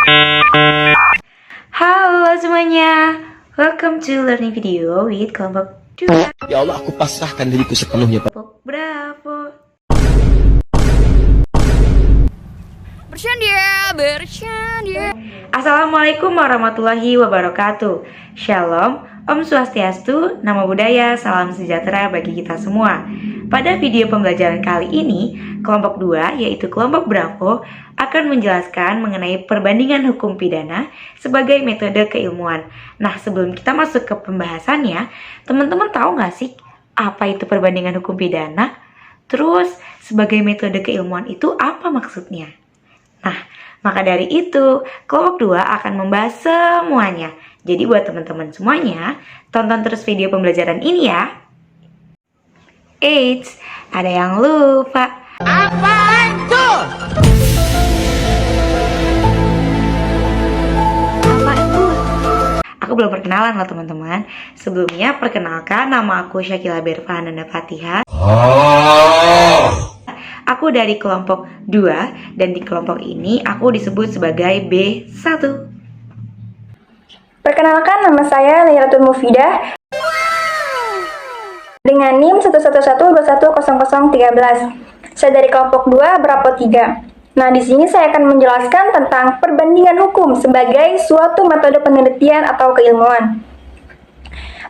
Halo semuanya, welcome to learning video with kelompok 2. Ya Allah, aku pasrahkan diriku sepenuhnya, Pak. Kelompok Bravo. Bercanda. Assalamualaikum warahmatullahi wabarakatuh. Shalom, Om Swastiastu, Namo Buddhaya, salam sejahtera bagi kita semua. Pada video pembelajaran kali ini, kelompok 2 yaitu kelompok Bravo akan menjelaskan mengenai perbandingan hukum pidana sebagai metode keilmuan. Nah, sebelum kita masuk ke pembahasannya, teman-teman tahu nggak sih apa itu perbandingan hukum pidana? Terus, sebagai metode keilmuan itu apa maksudnya? Nah, maka dari itu, kelompok 2 akan membahas semuanya. Jadi buat teman-teman semuanya, tonton terus video pembelajaran ini ya. Eits, ada yang lupa. Apaan tuh? Apa itu? Aku belum perkenalan loh teman-teman. Sebelumnya perkenalkan, nama aku Syakila Berfahananda Fatihah. Aku dari kelompok 2 dan di kelompok ini aku disebut sebagai B1. Perkenalkan, nama saya Lairatul Mufidah dengan NIM 111210013. Saya dari kelompok 2 Bravo 3. Nah, di sini saya akan menjelaskan tentang perbandingan hukum sebagai suatu metode penelitian atau keilmuan.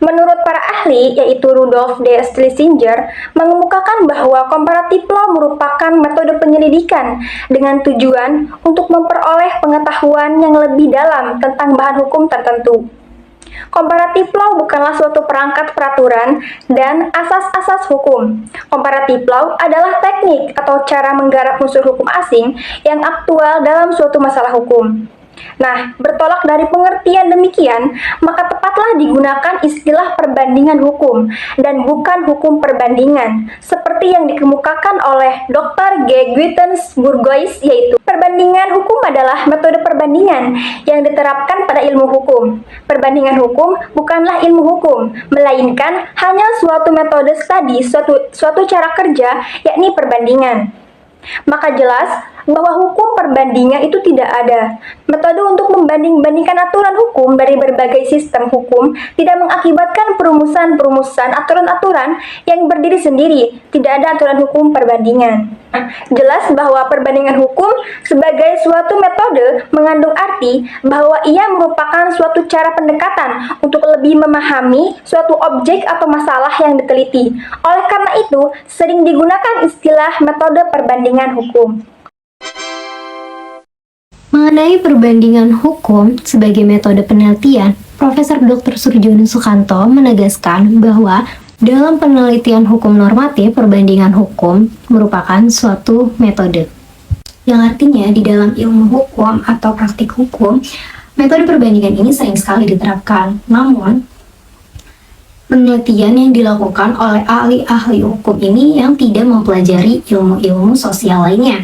Menurut para ahli, yaitu Rudolf D. Schlesinger, mengemukakan bahwa comparative law merupakan metode penyelidikan dengan tujuan untuk memperoleh pengetahuan yang lebih dalam tentang bahan hukum tertentu. Comparative law bukanlah suatu perangkat peraturan dan asas-asas hukum. Comparative law adalah teknik atau cara menggarap unsur hukum asing yang aktual dalam suatu masalah hukum. Nah, bertolak dari pengertian demikian, maka tepatlah digunakan istilah perbandingan hukum dan bukan hukum perbandingan, seperti yang dikemukakan oleh Dr. G. Guitens Bourgeois, yaitu perbandingan hukum adalah metode perbandingan yang diterapkan pada ilmu hukum. Perbandingan hukum bukanlah ilmu hukum, melainkan hanya suatu metode studi, suatu cara kerja, yakni perbandingan. Maka jelas bahwa hukum perbandingan itu tidak ada. Metode untuk membanding-bandingkan aturan hukum dari berbagai sistem hukum tidak mengakibatkan perumusan aturan-aturan yang berdiri sendiri. Tidak ada aturan hukum perbandingan. Jelas bahwa perbandingan hukum sebagai suatu metode mengandung arti bahwa ia merupakan suatu cara pendekatan untuk lebih memahami suatu objek atau masalah yang diteliti. Oleh karena itu, sering digunakan istilah metode perbandingan hukum. Mengenai perbandingan hukum sebagai metode penelitian, Profesor Dr. Surjono Sukanto menegaskan bahwa dalam penelitian hukum normatif, perbandingan hukum merupakan suatu metode. Yang artinya di dalam ilmu hukum atau praktik hukum, metode perbandingan ini sering sekali diterapkan. Namun, penelitian yang dilakukan oleh ahli-ahli hukum ini yang tidak mempelajari ilmu-ilmu sosial lainnya.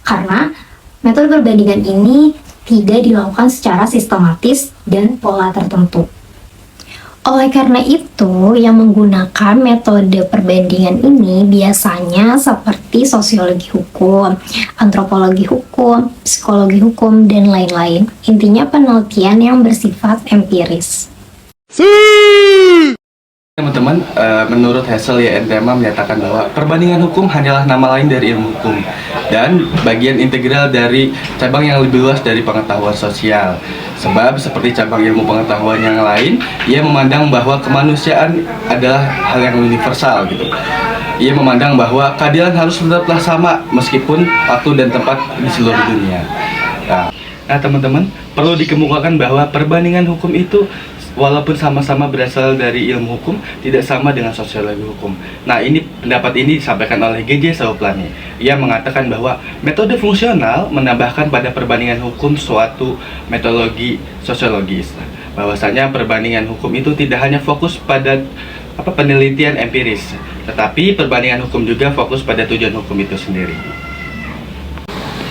Karena metode perbandingan ini tidak dilakukan secara sistematis dan pola tertentu. Oleh karena itu, yang menggunakan metode perbandingan ini biasanya seperti sosiologi hukum, antropologi hukum, psikologi hukum, dan lain-lain. Intinya penelitian yang bersifat empiris. Teman-teman, menurut Hassel YNTMA menyatakan bahwa perbandingan hukum hanyalah nama lain dari ilmu hukum dan bagian integral dari cabang yang lebih luas dari pengetahuan sosial. Sebab seperti cabang ilmu pengetahuan yang lain, ia memandang bahwa kemanusiaan adalah hal yang universal gitu. Ia memandang bahwa keadilan harus tetaplah sama meskipun waktu dan tempat di seluruh dunia. Nah teman-teman, perlu dikemukakan bahwa perbandingan hukum itu walaupun sama-sama berasal dari ilmu hukum, tidak sama dengan sosiologi hukum. Nah, pendapat ini disampaikan oleh G.J. Sauplani. Ia mengatakan bahwa metode fungsional menambahkan pada perbandingan hukum suatu metodologi sosiologis. Bahwasanya perbandingan hukum itu tidak hanya fokus pada penelitian empiris, tetapi perbandingan hukum juga fokus pada tujuan hukum itu sendiri.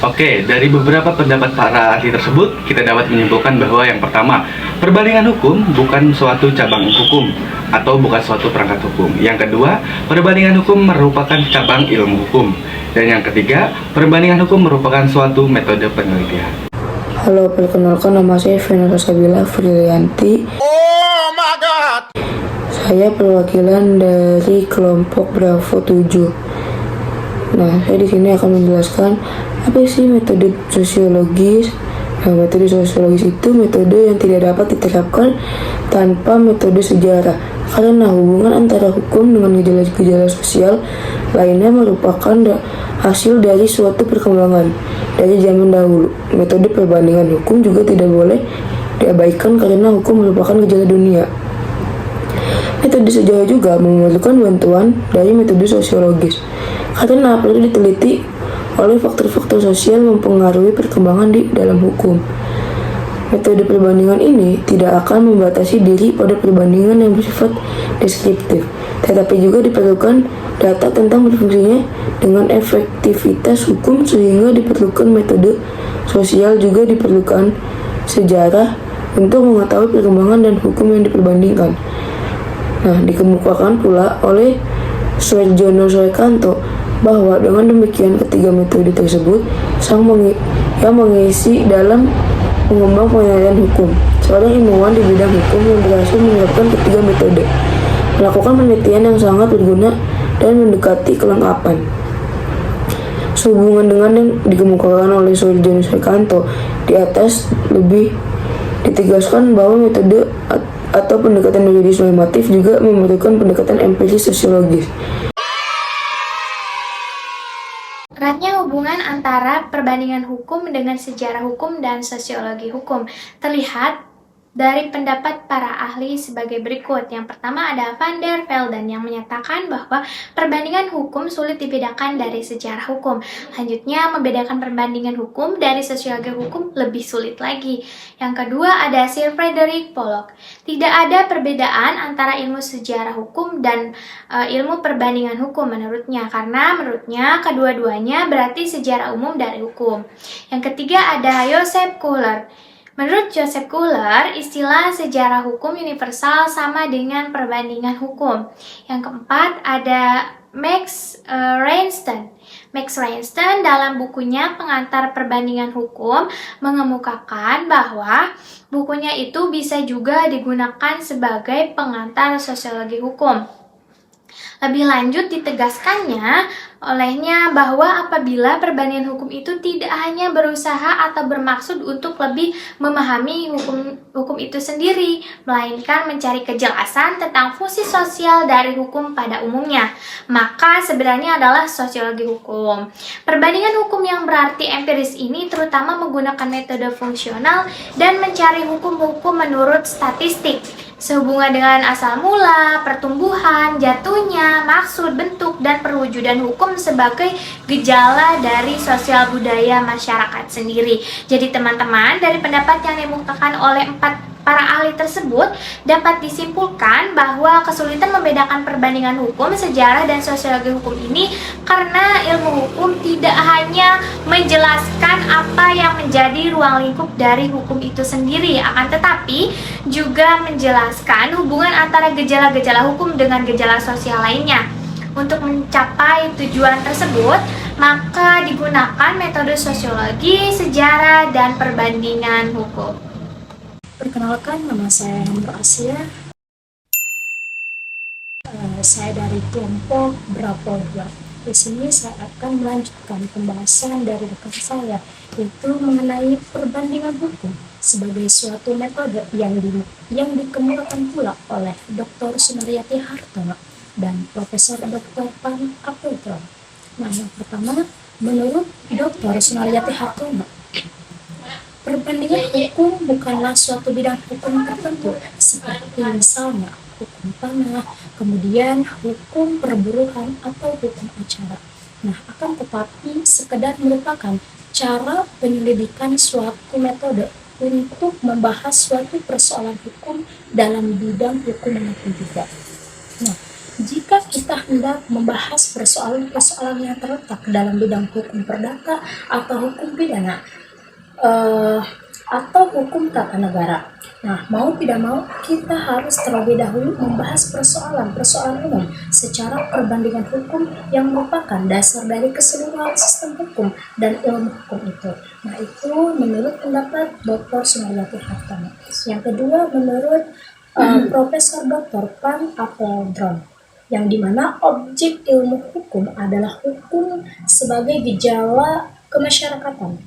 Oke, dari beberapa pendapat para ahli tersebut, kita dapat menyimpulkan bahwa yang pertama, perbandingan hukum bukan suatu cabang hukum atau bukan suatu perangkat hukum. Yang kedua, perbandingan hukum merupakan cabang ilmu hukum. Dan yang ketiga, perbandingan hukum merupakan suatu metode penelitian. Halo, perkenalkan nama saya Vena Rosabila Frilianti. Saya perwakilan dari kelompok Bravo 7. Nah, saya di sini akan menjelaskan apa sih metode sosiologis. Nah, metode sosiologis itu metode yang tidak dapat diterapkan tanpa metode sejarah, karena hubungan antara hukum dengan gejala-gejala sosial lainnya merupakan hasil dari suatu perkembangan dari zaman dahulu. Metode perbandingan hukum juga tidak boleh diabaikan karena hukum merupakan gejala dunia. Metode sejarah juga memerlukan bantuan dari metode sosiologis karena perlu diteliti oleh faktor-faktor sosial mempengaruhi perkembangan di dalam hukum. Metode perbandingan ini tidak akan membatasi diri pada perbandingan yang bersifat deskriptif, tetapi juga diperlukan data tentang berfungsinya dengan efektivitas hukum, sehingga diperlukan metode sosial, juga diperlukan sejarah untuk mengetahui perkembangan dan hukum yang diperbandingkan. Nah, dikemukakan pula oleh Suarjono Soekanto bahwa dengan demikian ketiga metode tersebut yang mengisi dalam pengembang penelitian hukum. Seorang ilmuwan di bidang hukum yang berhasil menerapkan ketiga metode, melakukan penelitian yang sangat berguna dan mendekati kelengkapan. Sehubungan dengan yang dikemukakan oleh Suarjono Soekanto di atas, lebih ditegaskan bahwa metode atau pendekatan yuridis normatif juga memerlukan pendekatan empiris sosiologis. Eratnya hubungan antara perbandingan hukum dengan sejarah hukum dan sosiologi hukum terlihat dari pendapat para ahli sebagai berikut. Yang pertama ada Van der Velden yang menyatakan bahwa perbandingan hukum sulit dibedakan dari sejarah hukum. Lanjutnya, membedakan perbandingan hukum dari sosiologi hukum lebih sulit lagi. Yang kedua ada Sir Frederick Pollock. Tidak ada perbedaan antara ilmu sejarah hukum dan ilmu perbandingan hukum menurutnya, karena menurutnya kedua-duanya berarti sejarah umum dari hukum. Yang ketiga ada Joseph Kohler. Menurut Joseph Kohler, istilah sejarah hukum universal sama dengan perbandingan hukum. Yang keempat ada Max Reinstein. Max Reinstein dalam bukunya Pengantar Perbandingan Hukum mengemukakan bahwa bukunya itu bisa juga digunakan sebagai pengantar sosiologi hukum. Lebih lanjut ditegaskannya olehnya bahwa apabila perbandingan hukum itu tidak hanya berusaha atau bermaksud untuk lebih memahami hukum itu sendiri, melainkan mencari kejelasan tentang fungsi sosial dari hukum pada umumnya, maka sebenarnya adalah sosiologi hukum. Perbandingan hukum yang berarti empiris ini terutama menggunakan metode fungsional dan mencari hukum-hukum menurut statistik, sehubungan dengan asal mula, pertumbuhan, jatuhnya, maksud, bentuk, dan perwujudan hukum sebagai gejala dari sosial budaya masyarakat sendiri. Jadi teman-teman, dari pendapat yang dikemukakan oleh para ahli tersebut dapat disimpulkan bahwa kesulitan membedakan perbandingan hukum, sejarah, dan sosiologi hukum ini karena ilmu hukum tidak hanya menjelaskan apa yang menjadi ruang lingkup dari hukum itu sendiri, akan tetapi juga menjelaskan hubungan antara gejala-gejala hukum dengan gejala sosial lainnya. Untuk mencapai tujuan tersebut, maka digunakan metode sosiologi, sejarah, dan perbandingan hukum. Perkenalkan, nama saya Hendro Asia. Saya dari kelompok Bravo 2. Di sini saya akan melanjutkan pembahasan dari rekan saya, yaitu mengenai perbandingan hukum sebagai suatu metode yang dikemukakan pula oleh Dr. Sunaryati Hartono dan Profesor Dr. Pan Apeltron. Nah, yang pertama, menurut Dr. Sunaryati Hartono, perbandingan hukum bukanlah suatu bidang hukum tertentu, seperti misalnya hukum tanah, kemudian hukum perburuhan atau hukum acara. Nah, akan tetapi sekedar merupakan cara penyelidikan suatu metode untuk membahas suatu persoalan hukum dalam bidang hukum manapun juga. Nah, jika kita hendak membahas persoalan-persoalan yang terletak dalam bidang hukum perdata atau hukum pidana, atau hukum tata negara. Nah, mau tidak mau kita harus terlebih dahulu membahas persoalan umum secara perbandingan hukum yang merupakan dasar dari keseluruhan sistem hukum dan ilmu hukum itu. Nah, itu menurut pendapat Dr. Sumaryati Hartono. Yang kedua menurut Profesor Dr. Pan Apeldoorn, yang dimana objek ilmu hukum adalah hukum sebagai gejala kemasyarakatan.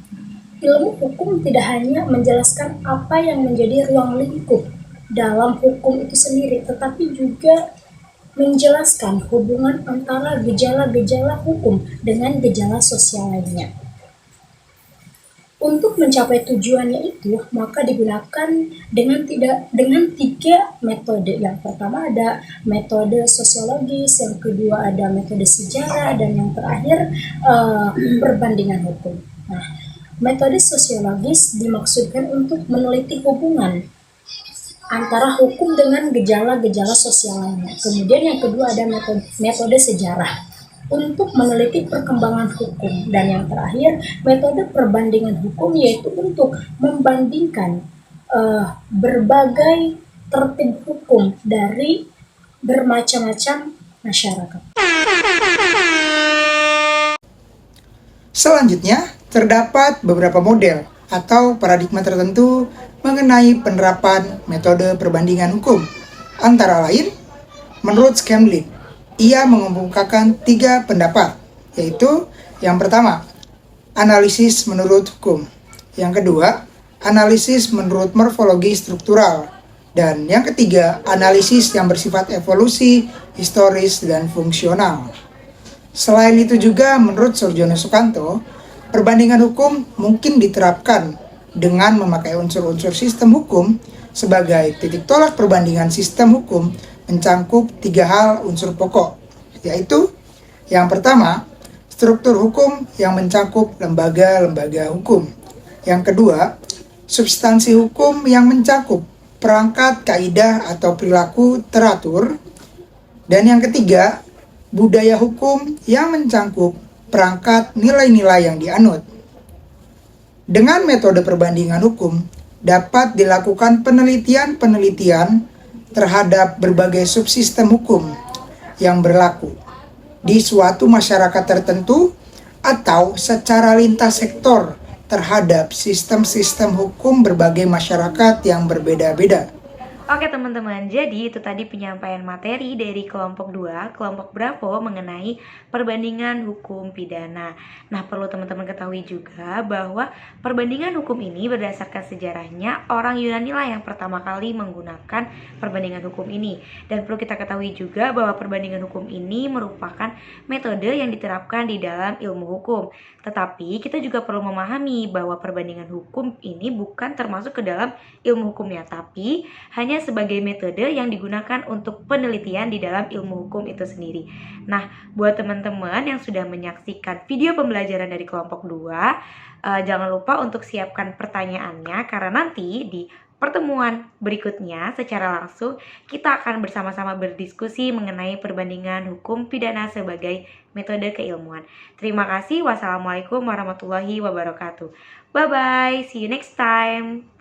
Ilmu hukum tidak hanya menjelaskan apa yang menjadi ruang lingkup dalam hukum itu sendiri, tetapi juga menjelaskan hubungan antara gejala-gejala hukum dengan gejala sosial lainnya. Untuk mencapai tujuannya itu, maka digunakan dengan tiga metode. Yang pertama ada metode sosiologis, yang kedua ada metode sejarah, dan yang terakhir perbandingan hukum. Nah, metode sosiologis dimaksudkan untuk meneliti hubungan antara hukum dengan gejala-gejala sosial lainnya. Kemudian yang kedua ada metode sejarah untuk meneliti perkembangan hukum, dan yang terakhir metode perbandingan hukum, yaitu untuk membandingkan berbagai tertib hukum dari bermacam-macam masyarakat. Selanjutnya, terdapat beberapa model atau paradigma tertentu mengenai penerapan metode perbandingan hukum. Antara lain, menurut Scanlon, ia mengemukakan 3 pendapat, yaitu yang pertama, analisis menurut hukum. Yang kedua, analisis menurut morfologi struktural. Dan yang ketiga, analisis yang bersifat evolusi, historis, dan fungsional. Selain itu juga menurut Surjono Sukanto, perbandingan hukum mungkin diterapkan dengan memakai unsur-unsur sistem hukum sebagai titik tolak. Perbandingan sistem hukum mencangkup 3 hal unsur pokok, yaitu yang pertama, struktur hukum yang mencangkup lembaga-lembaga hukum. Yang kedua, substansi hukum yang mencakup perangkat, kaidah, atau perilaku teratur. Dan yang ketiga, budaya hukum yang mencangkup perangkat nilai-nilai yang dianut. Dengan metode perbandingan hukum, dapat dilakukan penelitian terhadap berbagai subsistem hukum yang berlaku di suatu masyarakat tertentu atau secara lintas sektor terhadap sistem-sistem hukum berbagai masyarakat yang berbeda-beda. Oke teman-teman, jadi itu tadi penyampaian materi dari kelompok 2, kelompok Bravo mengenai perbandingan hukum pidana. Nah, perlu teman-teman ketahui juga bahwa perbandingan hukum ini berdasarkan sejarahnya orang Yunani lah yang pertama kali menggunakan perbandingan hukum ini. Dan perlu kita ketahui juga bahwa perbandingan hukum ini merupakan metode yang diterapkan di dalam ilmu hukum. Tetapi kita juga perlu memahami bahwa perbandingan hukum ini bukan termasuk ke dalam ilmu hukumnya, tapi hanya sebagai metode yang digunakan untuk penelitian di dalam ilmu hukum itu sendiri. Nah, buat teman-teman yang sudah menyaksikan video pembelajaran dari kelompok 2, jangan lupa untuk siapkan pertanyaannya, karena nanti di pertemuan berikutnya secara langsung kita akan bersama-sama berdiskusi mengenai perbandingan hukum pidana sebagai metode keilmuan. Terima kasih. Wassalamualaikum warahmatullahi wabarakatuh. Bye-bye. See you next time.